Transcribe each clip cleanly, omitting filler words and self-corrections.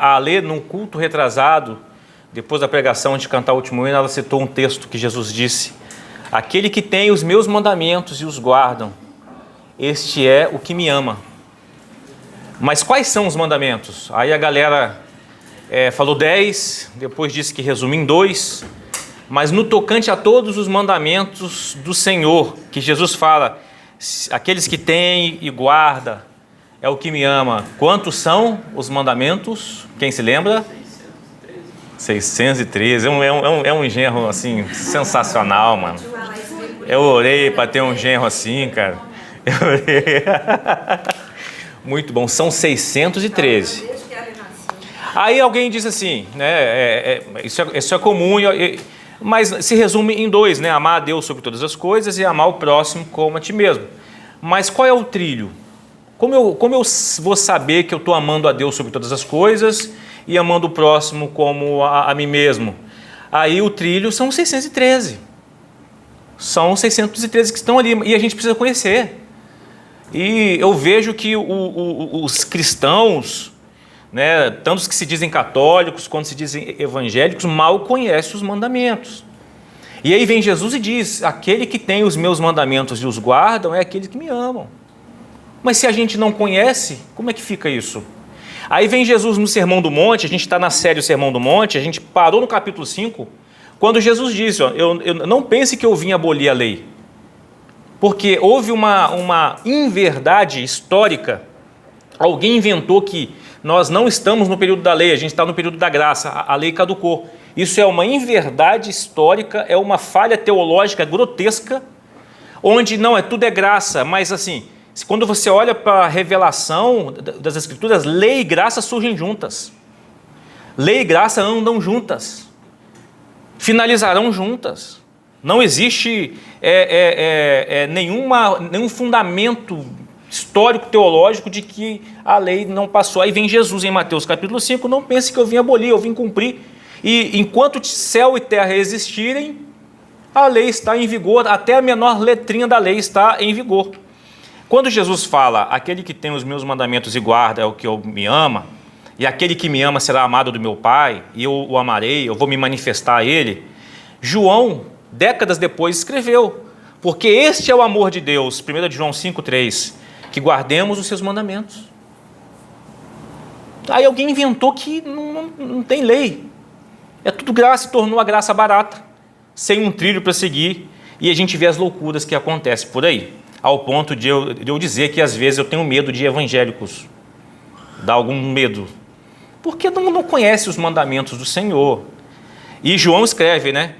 A Lê, num culto retrasado, depois da pregação de cantar o último hino, ela citou um texto que Jesus disse: aquele que tem os meus mandamentos e os guardam, este é o que me ama. Mas quais são os mandamentos? Aí a galera falou 10, depois disse que resume em 2, mas no tocante a todos os mandamentos do Senhor, que Jesus fala, aqueles que têm e guarda, é o que me ama. Quantos são os mandamentos? Quem se lembra? 613. É um genro, assim, sensacional, mano. Eu orei para ter um genro assim, cara. Eu orei. Muito bom. São 613. Aí alguém diz assim, né? Isso é comum, mas se resume em 2, né? Amar a Deus sobre todas as coisas e amar o próximo como a ti mesmo. Mas qual é o trilho? Como eu vou saber que eu estou amando a Deus sobre todas as coisas e amando o próximo como a mim mesmo? Aí o trilho são 613. São 613 que estão ali e a gente precisa conhecer. E eu vejo que os cristãos, né, tanto os que se dizem católicos quanto se dizem evangélicos, mal conhecem os mandamentos. E aí vem Jesus e diz: aquele que tem os meus mandamentos e os guardam é aquele que me amam. Mas se a gente não conhece, como é que fica isso? Aí vem Jesus no Sermão do Monte, a gente está na série o Sermão do Monte, a gente parou no capítulo 5, quando Jesus disse, eu não pense que eu vim abolir a lei, porque houve uma inverdade histórica. Alguém inventou que nós não estamos no período da lei, a gente está no período da graça, a lei caducou. Isso é uma inverdade histórica, é uma falha teológica grotesca, onde tudo é graça, mas assim, quando você olha para a revelação das Escrituras, lei e graça surgem juntas. Lei e graça andam juntas. Finalizarão juntas. Não existe nenhum fundamento histórico, teológico de que a lei não passou. Aí vem Jesus em Mateus capítulo 5, não pense que eu vim abolir, eu vim cumprir. E enquanto céu e terra existirem, a lei está em vigor, até a menor letrinha da lei está em vigor. Quando Jesus fala, aquele que tem os meus mandamentos e guarda é o que me ama, e aquele que me ama será amado do meu Pai, e eu o amarei, eu vou me manifestar a ele, João, décadas depois, escreveu, porque este é o amor de Deus, 1 João 5,3, que guardemos os seus mandamentos. Aí alguém inventou que não tem lei, é tudo graça e tornou a graça barata, sem um trilho para seguir, e a gente vê as loucuras que acontecem por aí. Ao ponto de eu dizer que às vezes eu tenho medo de evangélicos. Dá algum medo. Porque não conhece os mandamentos do Senhor. E João escreve, né?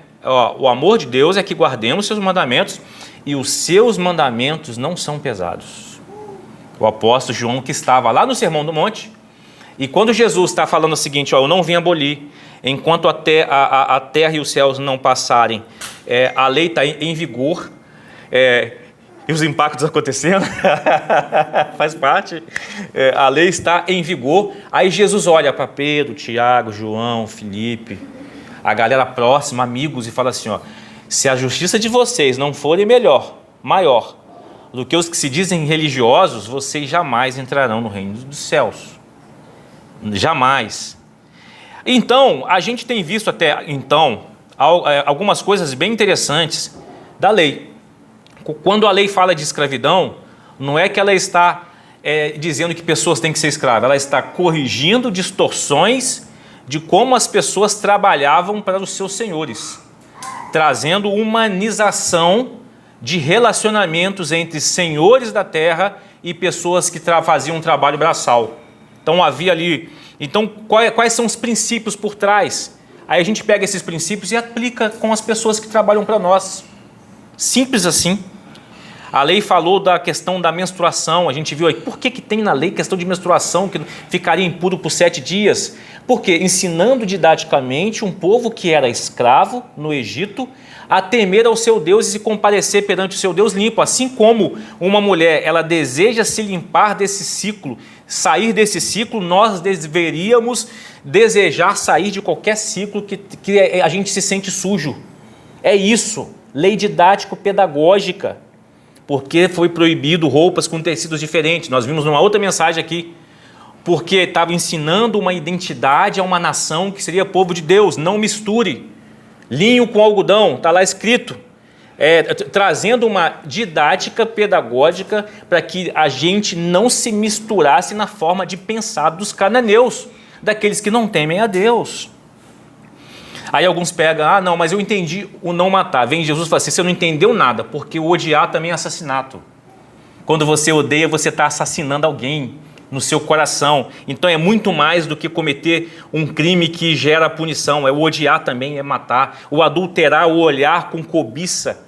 O amor de Deus é que guardemos seus mandamentos e os seus mandamentos não são pesados. O apóstolo João, que estava lá no Sermão do Monte, e quando Jesus está falando o seguinte, eu não vim abolir, enquanto a terra e os céus não passarem, a lei está em vigor, e os impactos acontecendo, faz parte, a lei está em vigor. Aí Jesus olha para Pedro, Tiago, João, Filipe, a galera próxima, amigos, e fala assim, se a justiça de vocês não for maior do que os que se dizem religiosos, vocês jamais entrarão no reino dos céus. Jamais. Então, a gente tem visto até então algumas coisas bem interessantes da lei. Quando a lei fala de escravidão, não é que ela está dizendo que pessoas têm que ser escravas, ela está corrigindo distorções de como as pessoas trabalhavam para os seus senhores, trazendo humanização de relacionamentos entre senhores da terra e pessoas que faziam um trabalho braçal. Então havia ali... Então quais são os princípios por trás? Aí a gente pega esses princípios e aplica com as pessoas que trabalham para nós. Simples assim. A lei falou da questão da menstruação, a gente viu aí, por que tem na lei questão de menstruação, que ficaria impuro por 7 dias? Porque ensinando didaticamente um povo que era escravo no Egito a temer ao seu Deus e se comparecer perante o seu Deus limpo, assim como uma mulher, ela deseja se limpar desse ciclo, sair desse ciclo, nós deveríamos desejar sair de qualquer ciclo que a gente se sente sujo. É isso, lei didático-pedagógica. Porque foi proibido roupas com tecidos diferentes. Nós vimos numa outra mensagem aqui, porque estava ensinando uma identidade a uma nação que seria povo de Deus. Não misture linho com algodão, está lá escrito. Trazendo uma didática pedagógica para que a gente não se misturasse na forma de pensar dos cananeus, daqueles que não temem a Deus. Aí alguns pegam, não, mas eu entendi o não matar. Vem Jesus e fala assim, você não entendeu nada, porque o odiar também é assassinato. Quando você odeia, você está assassinando alguém no seu coração. Então é muito mais do que cometer um crime que gera punição. O odiar também é matar. O adulterar, o olhar com cobiça,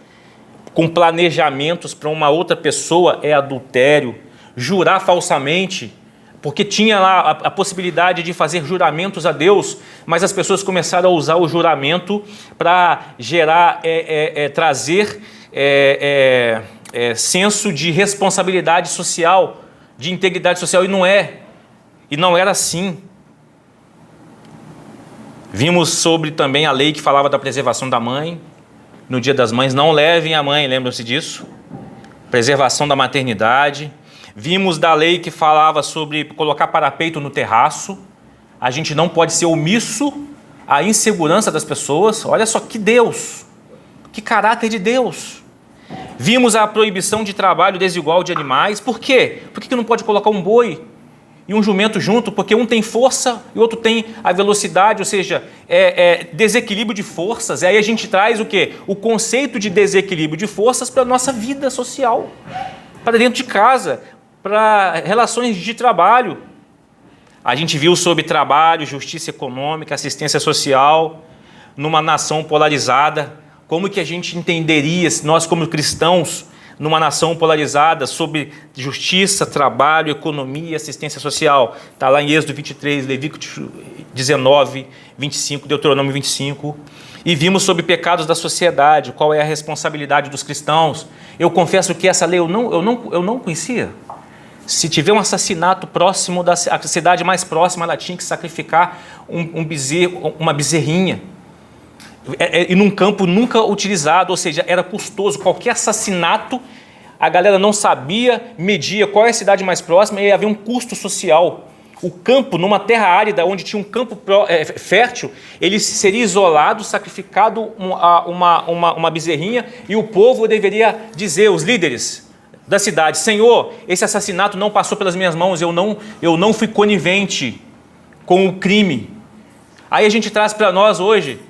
com planejamentos para uma outra pessoa é adultério. Jurar falsamente, porque tinha lá a possibilidade de fazer juramentos a Deus, mas as pessoas começaram a usar o juramento para gerar, trazer senso de responsabilidade social, de integridade social, e não era assim. Vimos sobre também a lei que falava da preservação da mãe. No Dia das Mães, não levem a mãe, lembram-se disso? Preservação da maternidade. Vimos da lei que falava sobre colocar parapeito no terraço. A gente não pode ser omisso à insegurança das pessoas. Olha só que Deus, que caráter de Deus. Vimos a proibição de trabalho desigual de animais. Por quê? Por que não pode colocar um boi e um jumento junto? Porque um tem força e o outro tem a velocidade, ou seja, desequilíbrio de forças. E aí a gente traz o quê? O conceito de desequilíbrio de forças para a nossa vida social, para dentro de casa, para relações de trabalho. A gente viu sobre trabalho, justiça econômica, assistência social, numa nação polarizada. Como que a gente entenderia, nós como cristãos, numa nação polarizada, sobre justiça, trabalho, economia e assistência social? Está lá em Êxodo 23, Levítico 19, 25, Deuteronômio 25. E vimos sobre pecados da sociedade, qual é a responsabilidade dos cristãos. Eu confesso que essa lei eu não conhecia. Se tiver um assassinato próximo da cidade mais próxima, ela tinha que sacrificar uma bezerrinha. E num campo nunca utilizado, ou seja, era custoso. Qualquer assassinato, a galera não sabia, media qual é a cidade mais próxima e havia um custo social. O campo, numa terra árida, onde tinha um campo fértil, ele seria isolado, sacrificado uma bezerrinha, e o povo deveria dizer, os líderes da cidade, Senhor, esse assassinato não passou pelas minhas mãos, eu não fui conivente com o crime. Aí a gente traz para nós hoje,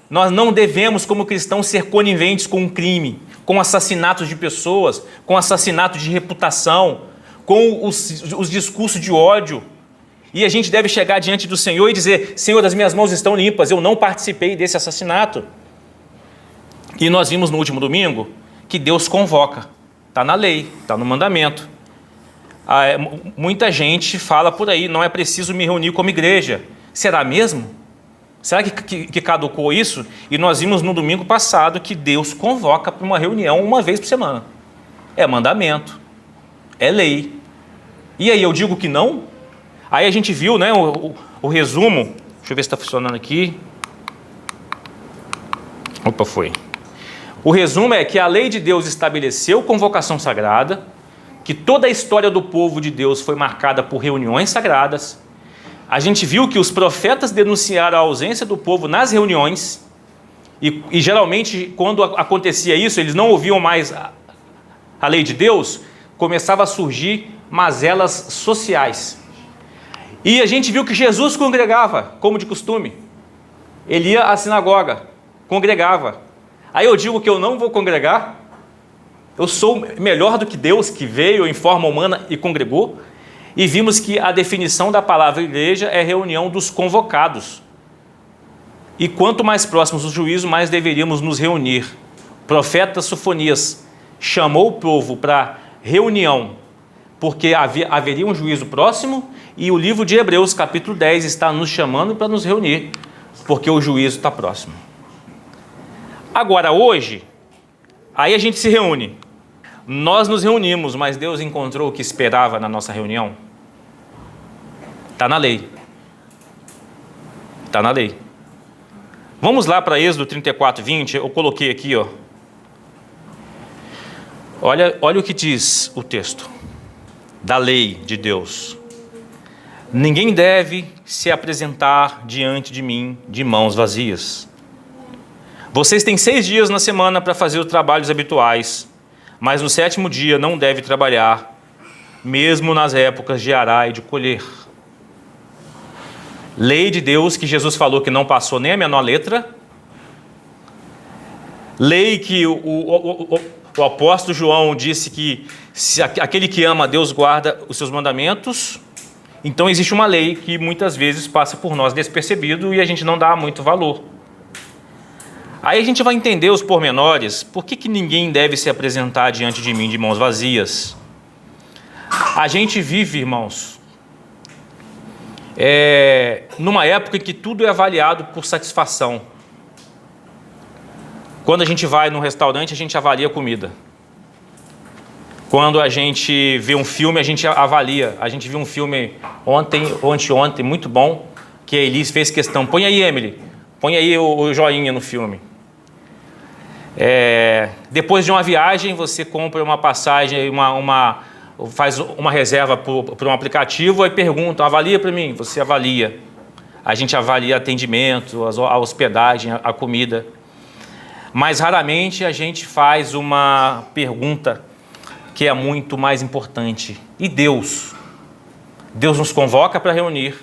nós não devemos, como cristãos, ser coniventes com o crime, com assassinatos de pessoas, com assassinatos de reputação, com os discursos de ódio. E a gente deve chegar diante do Senhor e dizer, Senhor, as minhas mãos estão limpas, eu não participei desse assassinato. E nós vimos no último domingo que Deus convoca, está na lei, está no mandamento. Muita gente fala por aí, não é preciso me reunir como igreja. Será mesmo? Será que caducou isso? E nós vimos no domingo passado que Deus convoca para uma reunião uma vez por semana. É mandamento, é lei. E aí eu digo que não? Aí a gente viu, né, o resumo. Deixa eu ver se está funcionando aqui. Opa, foi. O resumo é que a lei de Deus estabeleceu convocação sagrada, que toda a história do povo de Deus foi marcada por reuniões sagradas. A gente viu que os profetas denunciaram a ausência do povo nas reuniões e geralmente quando acontecia isso, eles não ouviam mais a lei de Deus, começava a surgir mazelas sociais. E a gente viu que Jesus congregava, como de costume. Ele ia à sinagoga, congregava. Aí eu digo que eu não vou congregar, eu sou melhor do que Deus que veio em forma humana e congregou. E vimos que a definição da palavra igreja é reunião dos convocados. E quanto mais próximos do juízo, mais deveríamos nos reunir. O profeta Sofonias chamou o povo para reunião, porque haveria um juízo próximo, e o livro de Hebreus, capítulo 10, está nos chamando para nos reunir, porque o juízo está próximo. Agora, hoje, aí a gente se reúne. Nós nos reunimos, mas Deus encontrou o que esperava na nossa reunião? Está na lei. Está na lei. Vamos lá para Êxodo 34, 20. Eu coloquei aqui, ó. Olha o que diz o texto da lei de Deus. Ninguém deve se apresentar diante de mim de mãos vazias. Vocês têm 6 dias na semana para fazer os trabalhos habituais, mas no 7º dia não deve trabalhar, mesmo nas épocas de arar e de colher. Lei de Deus que Jesus falou que não passou nem a menor letra. Lei que o apóstolo João disse que se aquele que ama a Deus guarda os seus mandamentos. Então existe uma lei que muitas vezes passa por nós despercebido e a gente não dá muito valor. Aí a gente vai entender os pormenores. Por que ninguém deve se apresentar diante de mim de mãos vazias? A gente vive, irmãos, numa época em que tudo é avaliado por satisfação. Quando a gente vai num restaurante, a gente avalia a comida. Quando a gente vê um filme, a gente avalia. A gente viu um filme ontem ou anteontem, muito bom, que a Elis fez questão. Põe aí, Emily. Põe aí o joinha no filme. Depois de uma viagem, você compra uma passagem, faz uma reserva por um aplicativo e pergunta, avalia para mim. Você avalia. A gente avalia atendimento, a hospedagem, a comida. Mas raramente a gente faz uma pergunta que é muito mais importante. E Deus? Deus nos convoca para reunir.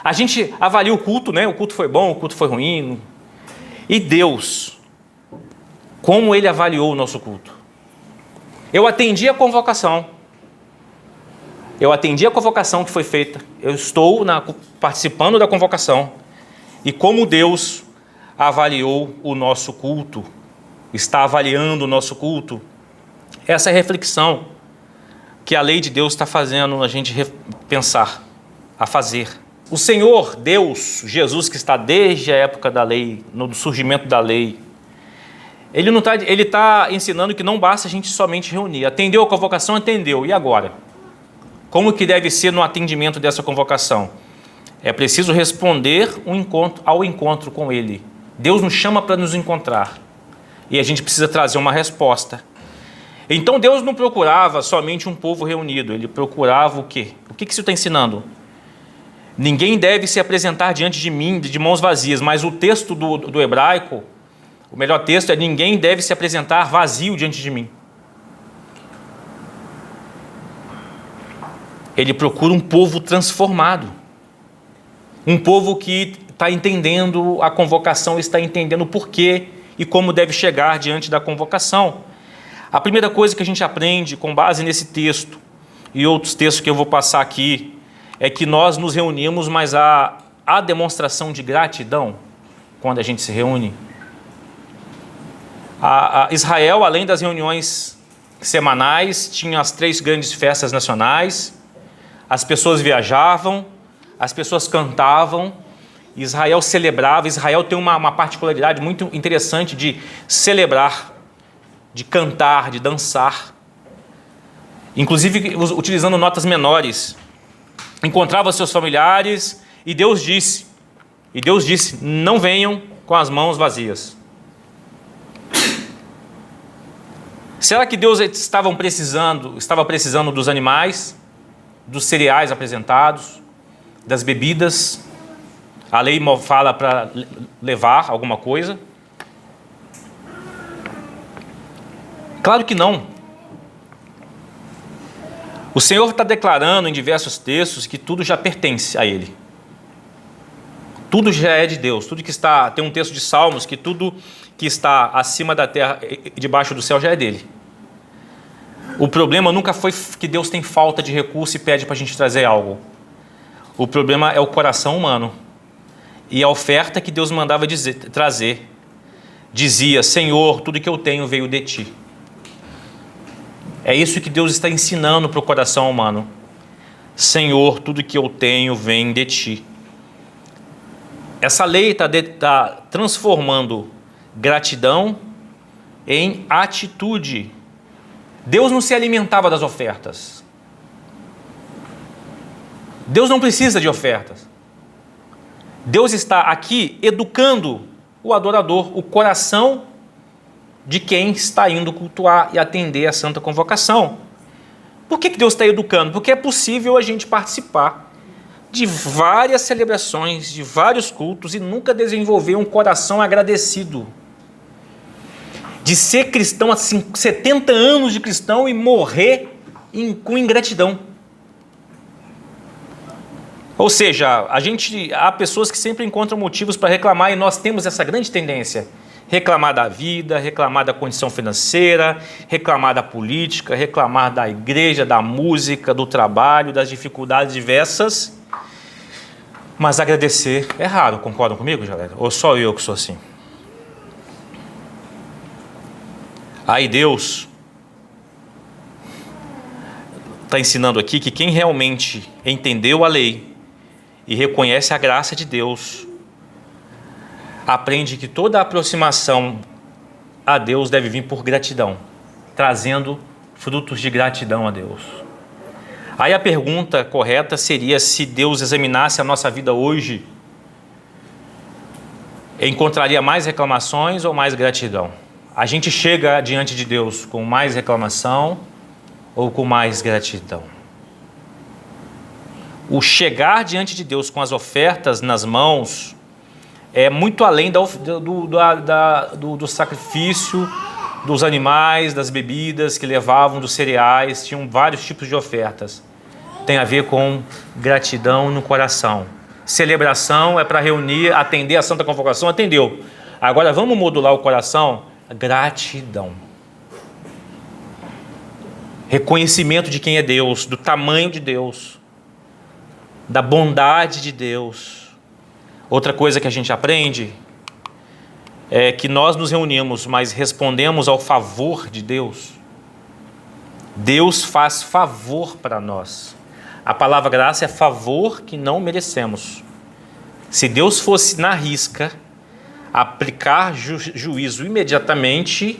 A gente avalia o culto, né? O culto foi bom, o culto foi ruim. E Deus? Como Ele avaliou o nosso culto? Eu atendi a convocação. Eu atendi a convocação que foi feita. Eu estou participando da convocação. E como Deus avaliou o nosso culto, está avaliando o nosso culto. Essa é a reflexão que a lei de Deus está fazendo a gente pensar, a fazer. O Senhor, Deus, Jesus, que está desde a época da lei, no surgimento da lei, Ele está ensinando que não basta a gente somente reunir. Atendeu a convocação? Atendeu. E agora? Como que deve ser no atendimento dessa convocação? É preciso responder ao encontro com Ele. Deus nos chama para nos encontrar. E a gente precisa trazer uma resposta. Então Deus não procurava somente um povo reunido. Ele procurava o quê? O que isso está ensinando? Ninguém deve se apresentar diante de mim de mãos vazias. Mas o texto do hebraico, o melhor texto é: ninguém deve se apresentar vazio diante de mim. Ele procura um povo transformado. Um povo que está entendendo a convocação, está entendendo o porquê e como deve chegar diante da convocação. A primeira coisa que a gente aprende com base nesse texto e outros textos que eu vou passar aqui é que nós nos reunimos, mas há demonstração de gratidão quando a gente se reúne. Israel, além das reuniões semanais, tinha as 3 grandes festas nacionais, as pessoas viajavam, as pessoas cantavam, Israel celebrava. Israel tem uma particularidade muito interessante de celebrar, de cantar, de dançar, inclusive utilizando notas menores. Encontrava seus familiares e Deus disse, não venham com as mãos vazias. Será que Deus estava precisando dos animais, dos cereais apresentados, das bebidas? A lei fala para levar alguma coisa? Claro que não. O Senhor está declarando em diversos textos que tudo já pertence a Ele. Tudo já é de Deus. Tudo que está, tem um texto de Salmos que tudo que está acima da terra e debaixo do céu já é dele. O problema nunca foi que Deus tem falta de recurso e pede para a gente trazer algo. O problema é o coração humano. E a oferta que Deus mandava trazer dizia: Senhor, tudo que eu tenho veio de Ti. É isso que Deus está ensinando para o coração humano. Senhor, tudo que eu tenho vem de Ti. Essa lei está transformando gratidão em atitude. Deus não se alimentava das ofertas. Deus não precisa de ofertas. Deus está aqui educando o adorador, o coração de quem está indo cultuar e atender a santa convocação. Por que Deus está educando? Porque é possível a gente participar de várias celebrações, de vários cultos e nunca desenvolveu um coração agradecido. De ser cristão, assim, 70 anos de cristão e morrer com ingratidão. Ou seja, há pessoas que sempre encontram motivos para reclamar e nós temos essa grande tendência. Reclamar da vida, reclamar da condição financeira, reclamar da política, reclamar da igreja, da música, do trabalho, das dificuldades diversas. Mas agradecer é raro, concordam comigo, galera? Ou só eu que sou assim? Aí Deus está ensinando aqui que quem realmente entendeu a lei e reconhece a graça de Deus, aprende que toda aproximação a Deus deve vir por gratidão, trazendo frutos de gratidão a Deus. Aí a pergunta correta seria: se Deus examinasse a nossa vida hoje, encontraria mais reclamações ou mais gratidão? A gente chega diante de Deus com mais reclamação ou com mais gratidão? O chegar diante de Deus com as ofertas nas mãos é muito além do sacrifício dos animais, das bebidas que levavam, dos cereais. Tinham vários tipos de ofertas. Tem a ver com gratidão no coração. Celebração é para reunir, atender a Santa Convocação, atendeu. Agora vamos modular o coração. Gratidão. Reconhecimento de quem é Deus, do tamanho de Deus, da bondade de Deus. Outra coisa que a gente aprende é que nós nos reunimos, mas respondemos ao favor de Deus. Deus faz favor para nós. A palavra graça é favor que não merecemos. Se Deus fosse na risca aplicar juízo imediatamente,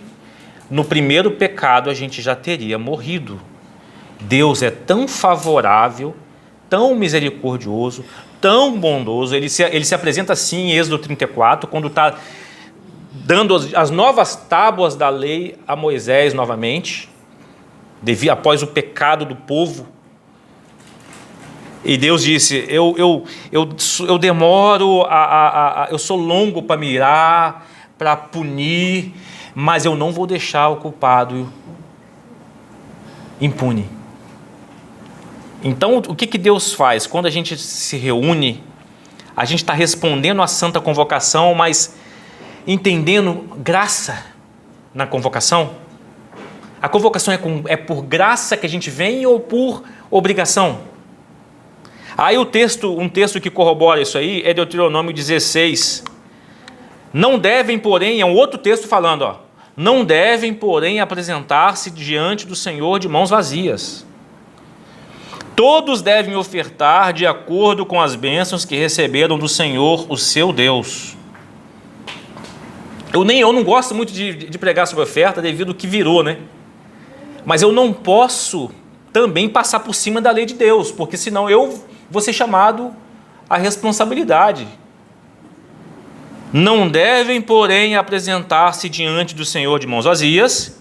no primeiro pecado a gente já teria morrido. Deus é tão favorável, tão misericordioso, tão bondoso. Ele se apresenta assim em Êxodo 34, quando está dando as novas tábuas da lei a Moisés novamente, após o pecado do povo. E Deus disse: eu demoro, eu sou longo para mirar, para punir, mas eu não vou deixar o culpado impune. Então, o que Deus faz? Quando a gente se reúne, a gente está respondendo à Santa Convocação, mas entendendo graça na convocação. A convocação é por graça que a gente vem ou por obrigação? Aí um texto que corrobora isso aí é Deuteronômio 16. Não devem, porém, é um outro texto falando, não devem, porém, apresentar-se diante do Senhor de mãos vazias. Todos devem ofertar de acordo com as bênçãos que receberam do Senhor, o seu Deus. Eu não gosto muito de pregar sobre oferta devido ao que virou, né? Mas eu não posso também passar por cima da lei de Deus, porque senão eu vou ser chamado à responsabilidade. Não devem, porém, apresentar-se diante do Senhor de mãos vazias.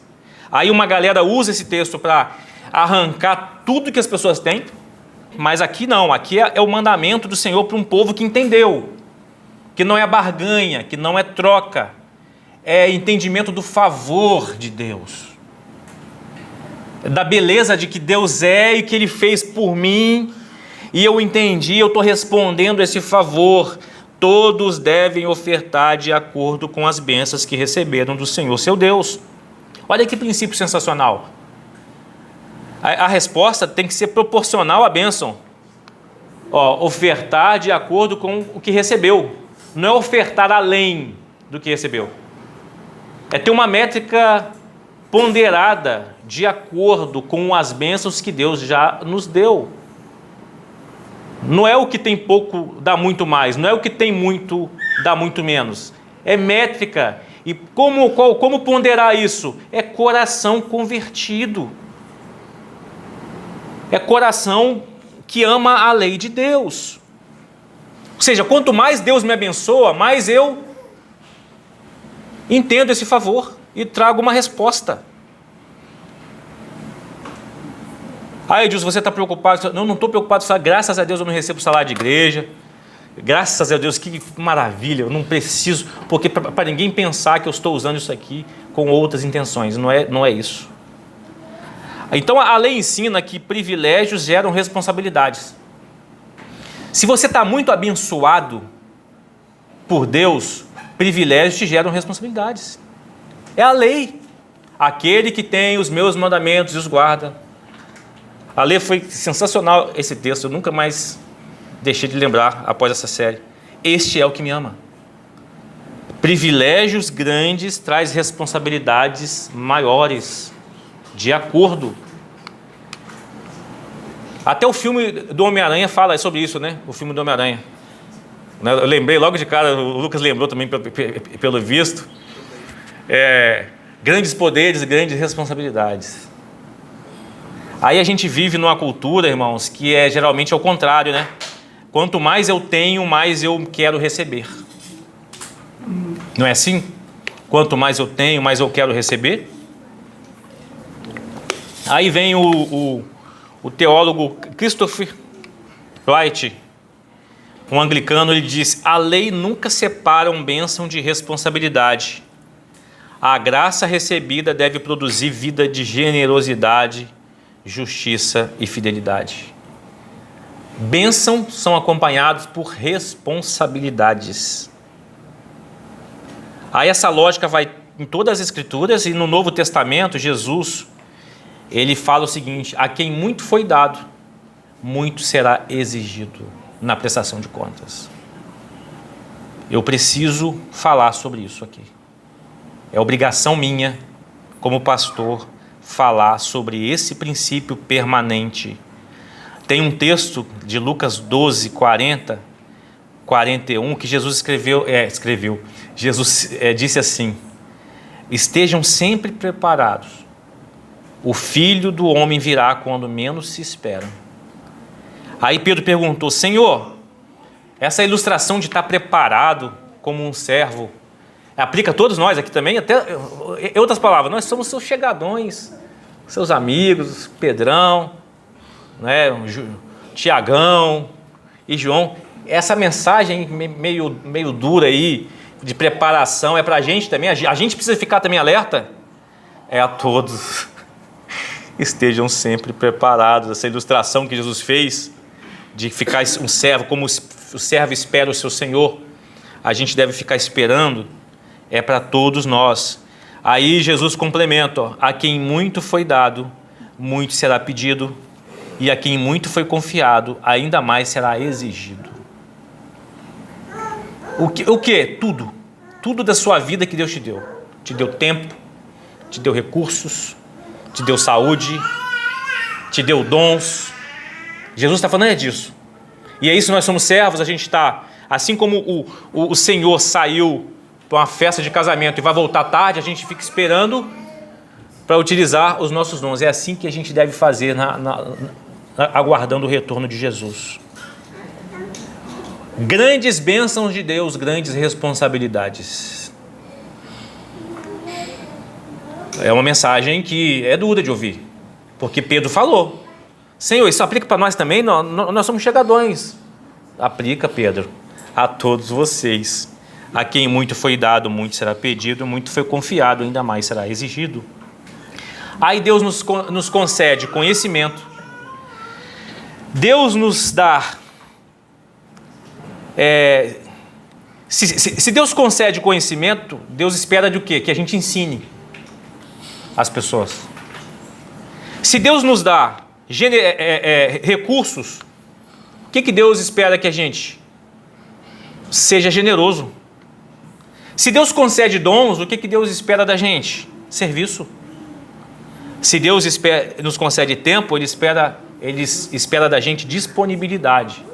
Aí uma galera usa esse texto para arrancar tudo que as pessoas têm, mas aqui não, aqui é o mandamento do Senhor para um povo que entendeu, que não é barganha, que não é troca, é entendimento do favor de Deus, da beleza de que Deus é e que Ele fez por mim, e eu entendi, eu estou respondendo esse favor. Todos devem ofertar de acordo com as bênçãos que receberam do Senhor, seu Deus. Olha que princípio sensacional. A resposta tem que ser proporcional à bênção. Ofertar de acordo com o que recebeu. Não é ofertar além do que recebeu. É ter uma métrica ponderada de acordo com as bênçãos que Deus já nos deu. Não é o que tem pouco dá muito mais, não é o que tem muito dá muito menos. É métrica. E como ponderar isso? É coração convertido. É coração que ama a lei de Deus. Ou seja, quanto mais Deus me abençoa, mais eu entendo esse favor e trago uma resposta. Ah, Edilson, você está preocupado? Não estou preocupado. Graças a Deus eu não recebo salário de igreja. Graças a Deus, que maravilha. Eu não preciso, porque para ninguém pensar que eu estou usando isso aqui com outras intenções. Não é isso. Então a lei ensina que privilégios geram responsabilidades. Se você está muito abençoado por Deus, privilégios te geram responsabilidades. É a lei. Aquele que tem os meus mandamentos e os guarda. A lei foi sensacional esse texto, eu nunca mais deixei de lembrar após essa série. Este é o que me ama. Privilégios grandes traz responsabilidades maiores, de acordo. Até o filme do Homem-Aranha fala sobre isso, né? O filme do Homem-Aranha. Eu lembrei logo de cara, o Lucas lembrou também pelo visto. Grandes poderes, grandes responsabilidades. Aí a gente vive numa cultura, irmãos, que geralmente é o contrário, né? Quanto mais eu tenho, mais eu quero receber. Não é assim? Quanto mais eu tenho, mais eu quero receber. Aí vem o teólogo Christopher Wright, um anglicano, ele diz: a lei nunca separa bênção de responsabilidade. A graça recebida deve produzir vida de generosidade, justiça e fidelidade. Bênçãos são acompanhados por responsabilidades. Aí essa lógica vai em todas as escrituras, e no Novo Testamento, Jesus, ele fala o seguinte: a quem muito foi dado, muito será exigido na prestação de contas. Eu preciso falar sobre isso aqui. É obrigação minha, como pastor, falar sobre esse princípio permanente. Tem um texto de Lucas 12, 40, 41, que Jesus escreveu. Jesus disse assim: estejam sempre preparados. O Filho do Homem virá quando menos se esperam. Aí Pedro perguntou: Senhor, essa ilustração de estar preparado como um servo aplica a todos nós aqui também? Até, em outras palavras, nós somos seus chegadões, seus amigos, Pedrão, né, Tiagão e João. Essa mensagem meio dura aí, de preparação, é para a gente também? A gente precisa ficar também alerta? É a todos. Estejam sempre preparados. Essa ilustração que Jesus fez, de ficar um servo, como o servo espera o seu Senhor, a gente deve ficar esperando, é para todos nós. Aí Jesus complementa: a quem muito foi dado, muito será pedido, e a quem muito foi confiado, ainda mais será exigido. O que? Tudo da sua vida que Deus te deu. Te deu tempo, te deu recursos, te deu saúde, te deu dons. Jesus está falando disso. E é isso, nós somos servos, a gente está, assim como o Senhor saiu para uma festa de casamento e vai voltar tarde, a gente fica esperando para utilizar os nossos dons. É assim que a gente deve fazer, aguardando o retorno de Jesus. Grandes bênçãos de Deus, grandes responsabilidades. É uma mensagem que é dura de ouvir, porque Pedro falou: Senhor, isso aplica para nós também? Nós somos chegadões. Aplica, Pedro, a todos vocês. A quem muito foi dado, muito será pedido, muito foi confiado, ainda mais será exigido. Aí Deus nos concede conhecimento. Deus nos dá... Se Deus concede conhecimento, Deus espera de o quê? Que a gente ensine as pessoas. Se Deus nos dá recursos, o que Deus espera? Que a gente seja generoso. Se Deus concede dons, o que Deus espera da gente? Serviço. Se Deus nos concede tempo, Ele espera da gente disponibilidade.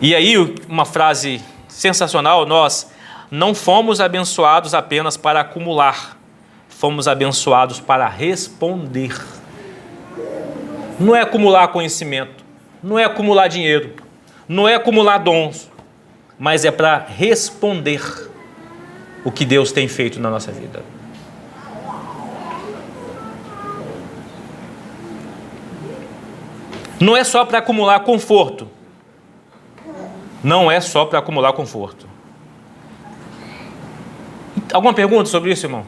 E aí, uma frase sensacional: nós não fomos abençoados apenas para acumular, fomos abençoados para responder. Não é acumular conhecimento, não é acumular dinheiro, não é acumular dons, mas é para responder o que Deus tem feito na nossa vida. Não é só para acumular conforto. Não é só para acumular conforto. Alguma pergunta sobre isso, irmão?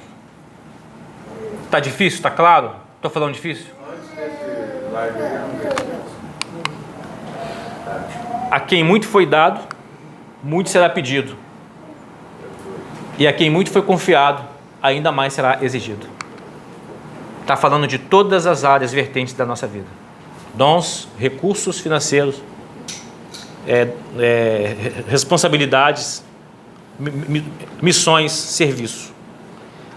Está difícil? Está claro? Estou falando difícil? A quem muito foi dado, muito será pedido. E a quem muito foi confiado, ainda mais será exigido. Está falando de todas as áreas vertentes da nossa vida. Dons, recursos financeiros, responsabilidades, missões, serviço.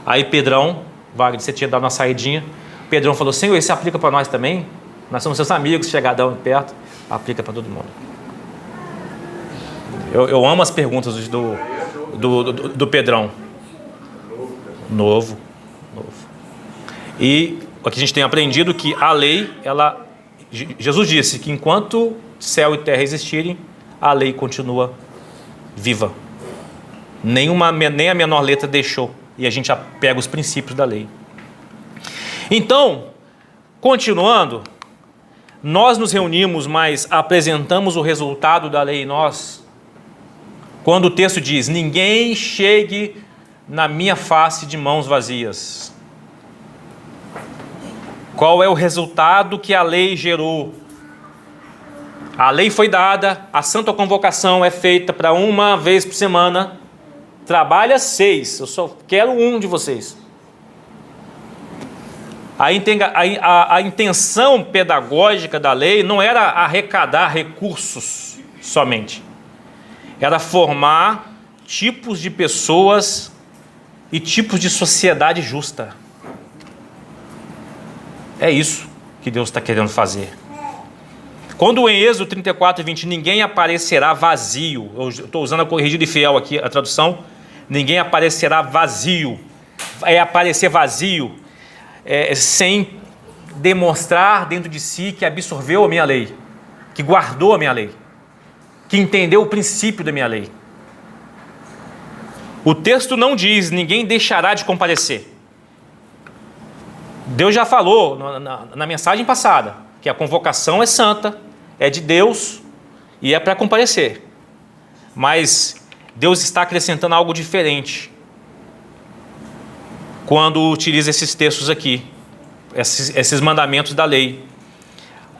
Aí Pedrão, Wagner, você tinha dado uma saidinha, Pedrão falou: Senhor, isso aplica para nós também? Nós somos seus amigos, chegadão perto, aplica para todo mundo. Eu amo as perguntas do Pedrão. Novo. E aqui a gente tem aprendido que a lei, Jesus disse que enquanto céu e terra existirem, a lei continua viva. Nem a menor letra deixou. E a gente pega os princípios da lei. Então, continuando, nós nos reunimos, mas apresentamos o resultado da lei em nós. Quando o texto diz: ninguém chegue na minha face de mãos vazias. Qual é o resultado que a lei gerou? A lei foi dada, a santa convocação é feita para uma vez por semana. Trabalha 6, eu só quero um de vocês. A intenção pedagógica da lei não era arrecadar recursos somente. Era formar tipos de pessoas e tipos de sociedade justa. É isso que Deus está querendo fazer. Quando em Êxodo 34:20, ninguém aparecerá vazio, eu estou usando a corrigida e fiel aqui, a tradução, ninguém aparecerá vazio, é aparecer vazio, sem demonstrar dentro de si que absorveu a minha lei, que guardou a minha lei, que entendeu o princípio da minha lei. O texto não diz: ninguém deixará de comparecer. Deus já falou na mensagem passada que a convocação é santa, é de Deus e é para comparecer. Mas Deus está acrescentando algo diferente quando utiliza esses textos aqui, esses mandamentos da lei.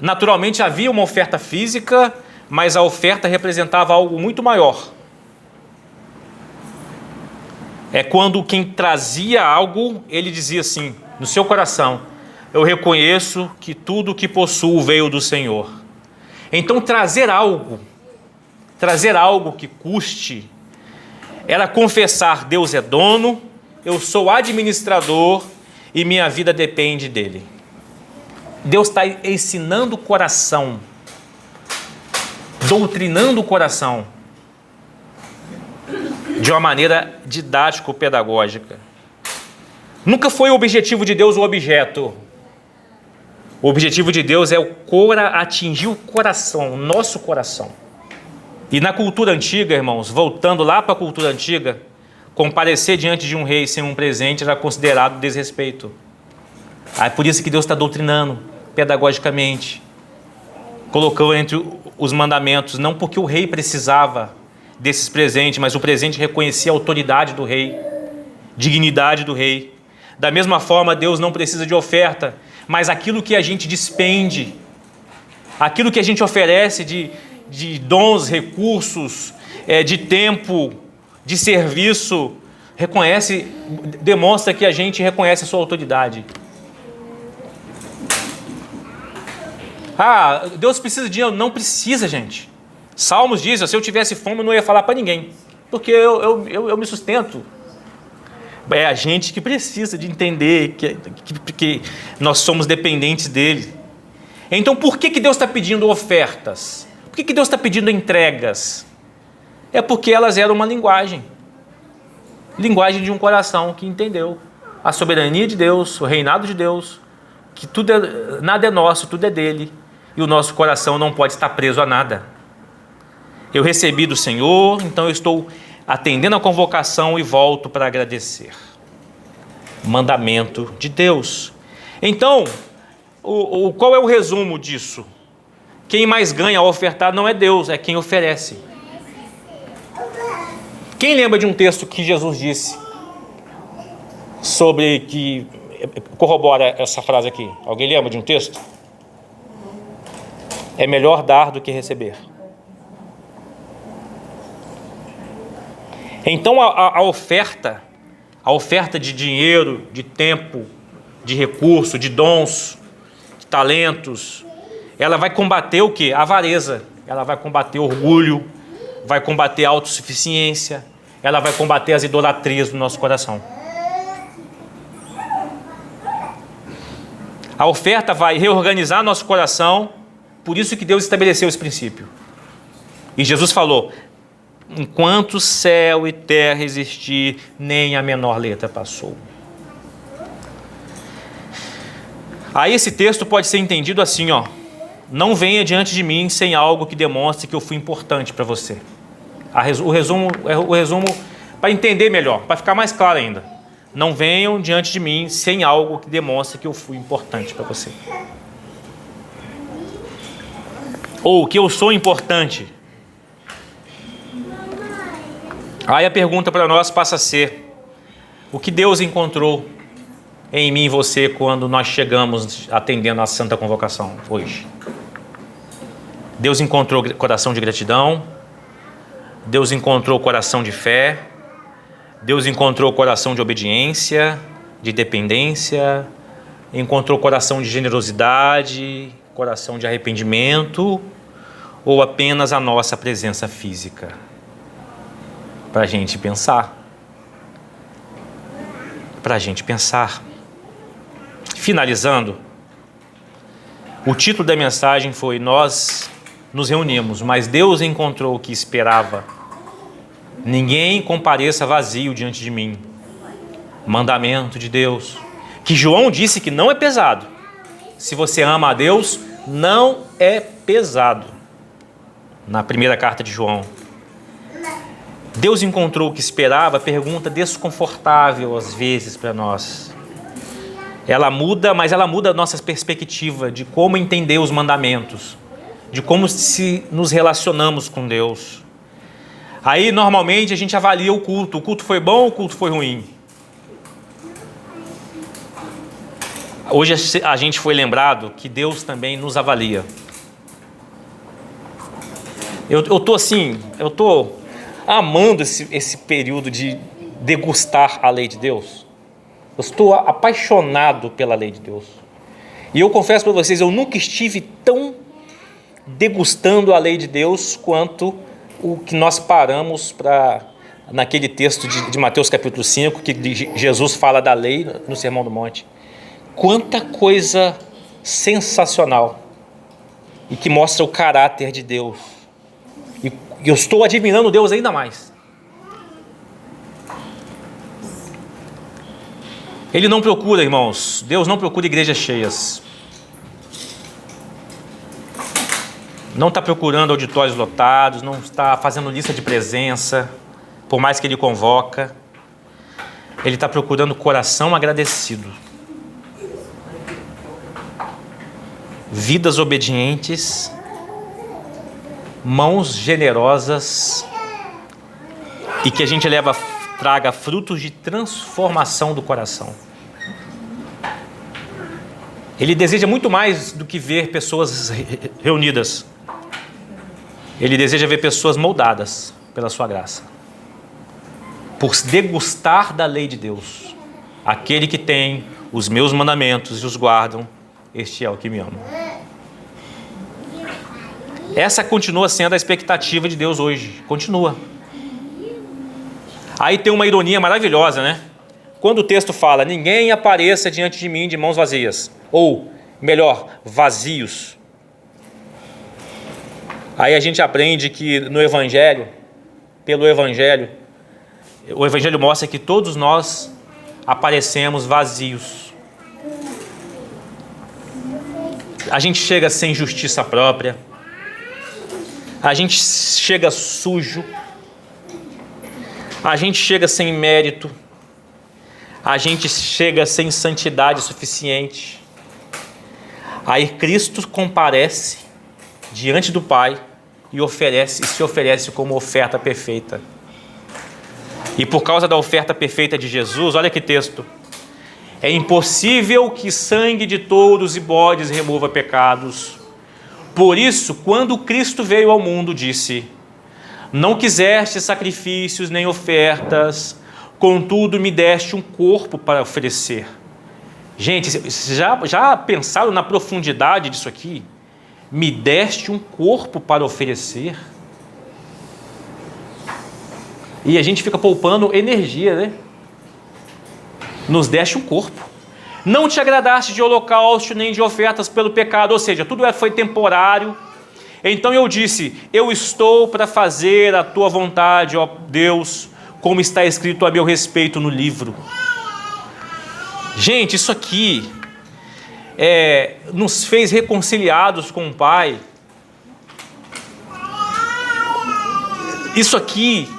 Naturalmente havia uma oferta física, mas a oferta representava algo muito maior. É quando quem trazia algo, ele dizia assim, no seu coração: eu reconheço que tudo que possuo veio do Senhor. Então trazer algo que custe, era confessar: Deus é dono, eu sou administrador e minha vida depende dele. Deus está ensinando o coração, doutrinando o coração, de uma maneira didático-pedagógica. Nunca foi o objetivo de Deus o objeto. O objetivo de Deus é atingir o coração, o nosso coração. E na cultura antiga, irmãos, voltando lá para a cultura antiga, comparecer diante de um rei sem um presente era considerado desrespeito. É por isso que Deus está doutrinando pedagogicamente, colocou entre os mandamentos, não porque o rei precisava desses presentes, mas o presente reconhecia a autoridade do rei, dignidade do rei. Da mesma forma, Deus não precisa de oferta, mas aquilo que a gente despende, aquilo que a gente oferece de dons, recursos, de tempo, de serviço, demonstra que a gente reconhece a sua autoridade. Ah, Deus precisa de dinheiro? Não precisa, gente. Salmos diz: se eu tivesse fome, eu não ia falar para ninguém, porque eu me sustento. É a gente que precisa de entender que nós somos dependentes dele. Então, por que Deus está pedindo ofertas? Por que Deus está pedindo entregas? É porque elas eram uma linguagem de um coração que entendeu a soberania de Deus, o reinado de Deus, que nada é nosso, tudo é dele, e o nosso coração não pode estar preso a nada. Eu recebi do Senhor, então eu estou atendendo a convocação e volto para agradecer. Mandamento de Deus. Então, qual é o resumo disso? Quem mais ganha ao ofertar não é Deus, é quem oferece. Quem lembra de um texto que Jesus disse sobre que corrobora essa frase aqui? Alguém lembra de um texto? É melhor dar do que receber. Então a oferta de dinheiro, de tempo, de recurso, de dons, de talentos, ela vai combater o quê? A avareza, ela vai combater orgulho, vai combater a autossuficiência, ela vai combater as idolatrias do nosso coração. A oferta vai reorganizar nosso coração, por isso que Deus estabeleceu esse princípio. E Jesus falou: enquanto céu e terra existir, nem a menor letra passou. Aí esse texto pode ser entendido assim, ó: não venha diante de mim sem algo que demonstre que eu fui importante para você. O resumo para entender melhor, para ficar mais claro ainda: não venham diante de mim sem algo que demonstre que eu fui importante para você. Ou que eu sou importante. Aí a pergunta para nós passa a ser: o que Deus encontrou em mim e você quando nós chegamos atendendo a Santa Convocação hoje? Deus encontrou coração de gratidão, Deus encontrou coração de fé, Deus encontrou coração de obediência, de dependência, encontrou coração de generosidade, coração de arrependimento, ou apenas a nossa presença física? Para a gente pensar. Para a gente pensar. Finalizando, o título da mensagem foi: nós nos reunimos, mas Deus encontrou o que esperava. Ninguém compareça vazio diante de mim. Mandamento de Deus, que João disse que não é pesado. Se você ama a Deus, não é pesado. Na primeira carta de João. Deus encontrou o que esperava, pergunta desconfortável às vezes para nós. Ela muda, mas ela muda a nossa perspectiva de como entender os mandamentos, de como nos relacionamos com Deus. Aí, normalmente, a gente avalia o culto. O culto foi bom ou o culto foi ruim? Hoje a gente foi lembrado que Deus também nos avalia. Eu tô amando esse período de degustar a lei de Deus. Eu estou apaixonado pela lei de Deus. E eu confesso para vocês, eu nunca estive tão degustando a lei de Deus quanto o que nós paramos naquele texto de Mateus capítulo 5, que Jesus fala da lei no Sermão do Monte. Quanta coisa sensacional e que mostra o caráter de Deus. E eu estou admirando Deus ainda mais. Ele não procura, irmãos, Deus não procura igrejas cheias. Não está procurando auditórios lotados, não está fazendo lista de presença, por mais que Ele convoca. Ele está procurando coração agradecido. Vidas obedientes, mãos generosas e que a gente traga frutos de transformação do coração. Ele deseja muito mais do que ver pessoas reunidas. Ele deseja ver pessoas moldadas pela sua graça. Por degustar da lei de Deus. Aquele que tem os meus mandamentos e os guardam, este é o que me ama. Essa continua sendo a expectativa de Deus hoje. Continua. Aí tem uma ironia maravilhosa, né? Quando o texto fala: ninguém apareça diante de mim de mãos vazias. Ou, melhor, vazios. Aí a gente aprende que no Evangelho, pelo Evangelho, o Evangelho mostra que todos nós aparecemos vazios. A gente chega sem justiça própria. A gente chega sujo. A gente chega sem mérito. A gente chega sem santidade suficiente. Aí Cristo comparece diante do Pai e se oferece como oferta perfeita. E por causa da oferta perfeita de Jesus, olha que texto: é impossível que sangue de touros e bodes remova pecados. Por isso, quando Cristo veio ao mundo, disse: não quiseste sacrifícios nem ofertas, contudo me deste um corpo para oferecer. Gente, já pensaram na profundidade disso aqui? Me deste um corpo para oferecer. E a gente fica poupando energia, né? Nos deste um corpo. Não te agradaste de holocausto nem de ofertas pelo pecado, ou seja, tudo foi temporário. Então eu disse: eu estou para fazer a tua vontade, ó Deus, como está escrito a meu respeito no livro. Gente, isso aqui nos fez reconciliados com o Pai. Isso aqui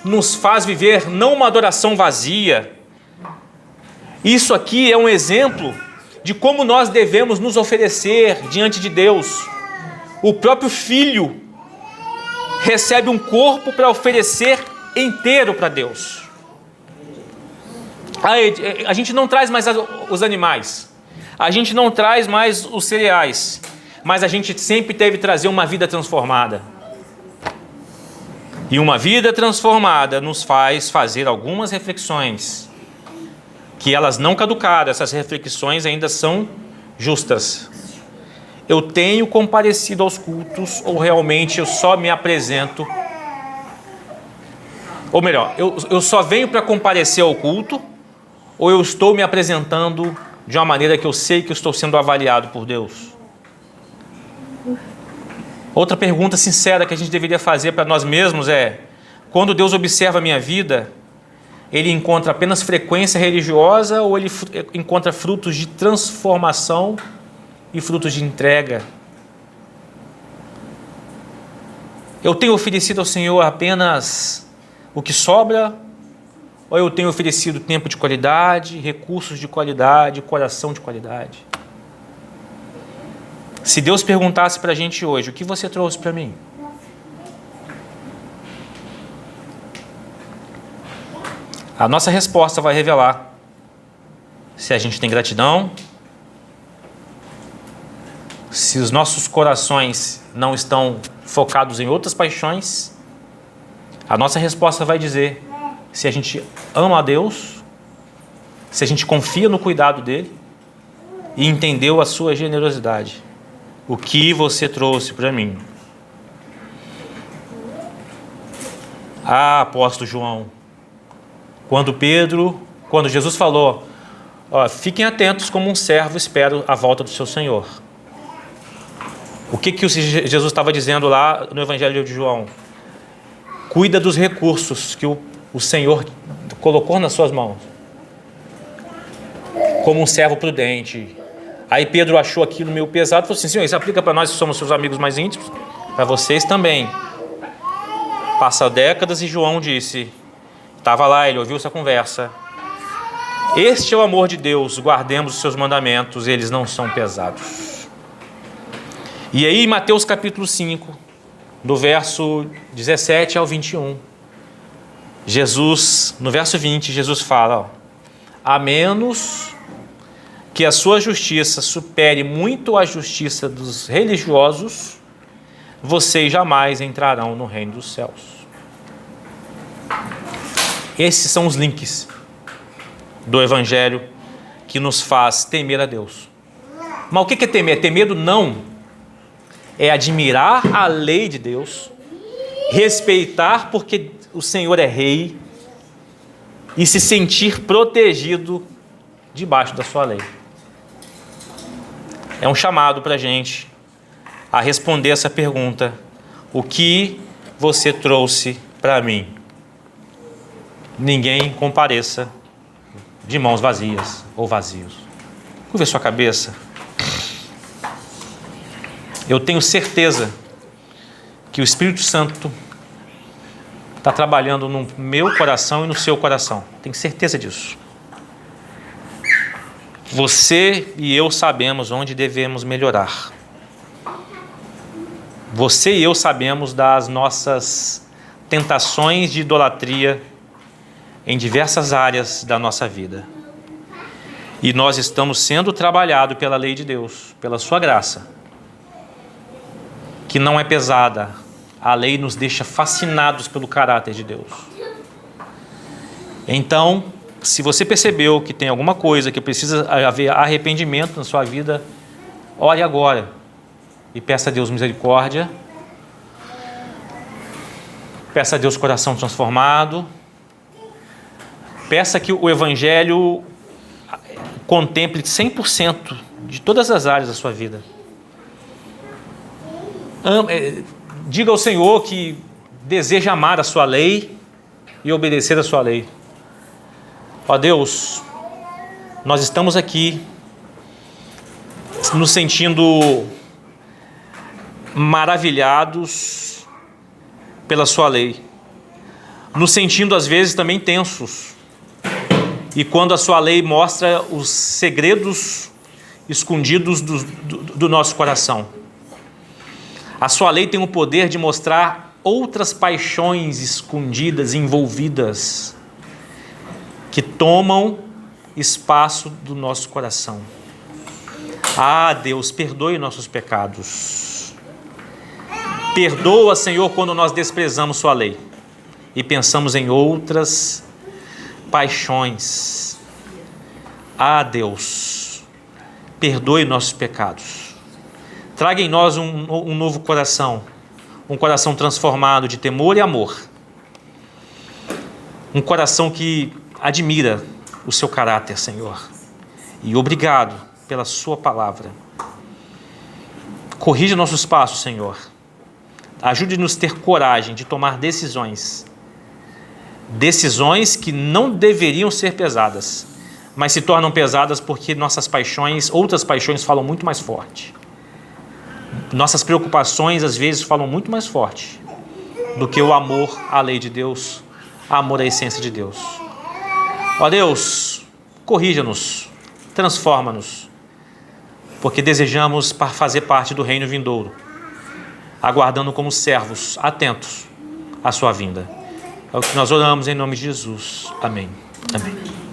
nos faz viver não uma adoração vazia. Isso aqui é um exemplo de como nós devemos nos oferecer diante de Deus. O próprio Filho recebe um corpo para oferecer inteiro para Deus. A gente não traz mais os animais, a gente não traz mais os cereais, mas a gente sempre deve trazer uma vida transformada. E uma vida transformada nos faz fazer algumas reflexões, que elas não caducaram, essas reflexões ainda são justas. Eu tenho comparecido aos cultos ou realmente eu só me apresento? Ou melhor, eu só venho para comparecer ao culto ou eu estou me apresentando de uma maneira que eu sei que eu estou sendo avaliado por Deus? Outra pergunta sincera que a gente deveria fazer para nós mesmos é: quando Deus observa a minha vida, Ele encontra apenas frequência religiosa ou Ele encontra frutos de transformação e frutos de entrega? Eu tenho oferecido ao Senhor apenas o que sobra, ou eu tenho oferecido tempo de qualidade, recursos de qualidade, coração de qualidade? Se Deus perguntasse para a gente hoje: o que você trouxe para mim? A nossa resposta vai revelar se a gente tem gratidão, se os nossos corações não estão focados em outras paixões. A nossa resposta vai dizer se a gente ama a Deus, se a gente confia no cuidado dEle e entendeu a sua generosidade. O que você trouxe para mim? Apóstolo João, quando Jesus falou: fiquem atentos como um servo espera a volta do seu Senhor. O que Jesus estava dizendo lá no Evangelho de João? Cuida dos recursos que o Senhor colocou nas suas mãos, como um servo prudente. Aí Pedro achou aquilo meio pesado e falou assim: Senhor, isso aplica para nós que somos seus amigos mais íntimos? Para vocês também. Passa décadas e João disse, estava lá, ele ouviu essa conversa: este é o amor de Deus, guardemos os seus mandamentos, eles não são pesados. E aí em Mateus capítulo 5, do verso 17 ao 21, Jesus, no verso 20, Jesus fala: a menos que a sua justiça supere muito a justiça dos religiosos, vocês jamais entrarão no reino dos céus. Esses são os links do Evangelho que nos faz temer a Deus. Mas o que é temer? Ter medo não é admirar a lei de Deus, respeitar porque o Senhor é rei e se sentir protegido debaixo da sua lei. É um chamado para a gente a responder essa pergunta: o que você trouxe para mim? Ninguém compareça de mãos vazias ou vazios. Curva a sua cabeça. Eu tenho certeza que o Espírito Santo está trabalhando no meu coração e no seu coração. Tenho certeza disso. Você e eu sabemos onde devemos melhorar. Você e eu sabemos das nossas tentações de idolatria em diversas áreas da nossa vida. E nós estamos sendo trabalhados pela lei de Deus, pela sua graça, que não é pesada. A lei nos deixa fascinados pelo caráter de Deus. Então, se você percebeu que tem alguma coisa que precisa haver arrependimento na sua vida, ore agora e peça a Deus misericórdia. Peça a Deus coração transformado. Peça que o Evangelho contemple 100% de todas as áreas da sua vida. Diga ao Senhor que deseja amar a sua lei e obedecer a sua lei. Ó Deus, nós estamos aqui nos sentindo maravilhados pela sua lei, nos sentindo às vezes também tensos. E quando a sua lei mostra os segredos escondidos do nosso coração. A sua lei tem o poder de mostrar outras paixões escondidas, envolvidas, que tomam espaço do nosso coração. Ah, Deus, perdoe nossos pecados. Perdoa, Senhor, quando nós desprezamos sua lei e pensamos em outras paixões. Ah, Deus, perdoe nossos pecados. Traga em nós um novo coração, um coração transformado de temor e amor. Um coração que admira o seu caráter, Senhor. E obrigado pela sua palavra. Corrija nossos passos, Senhor. Ajude-nos a ter coragem de tomar decisões. Decisões que não deveriam ser pesadas, mas se tornam pesadas porque nossas paixões, outras paixões falam muito mais forte. Nossas preocupações às vezes falam muito mais forte do que o amor à lei de Deus, amor à essência de Deus. Ó Deus, corrija-nos, transforma-nos, porque desejamos fazer parte do reino vindouro, aguardando como servos atentos à sua vinda. É o que nós oramos em nome de Jesus. Amém. Amém.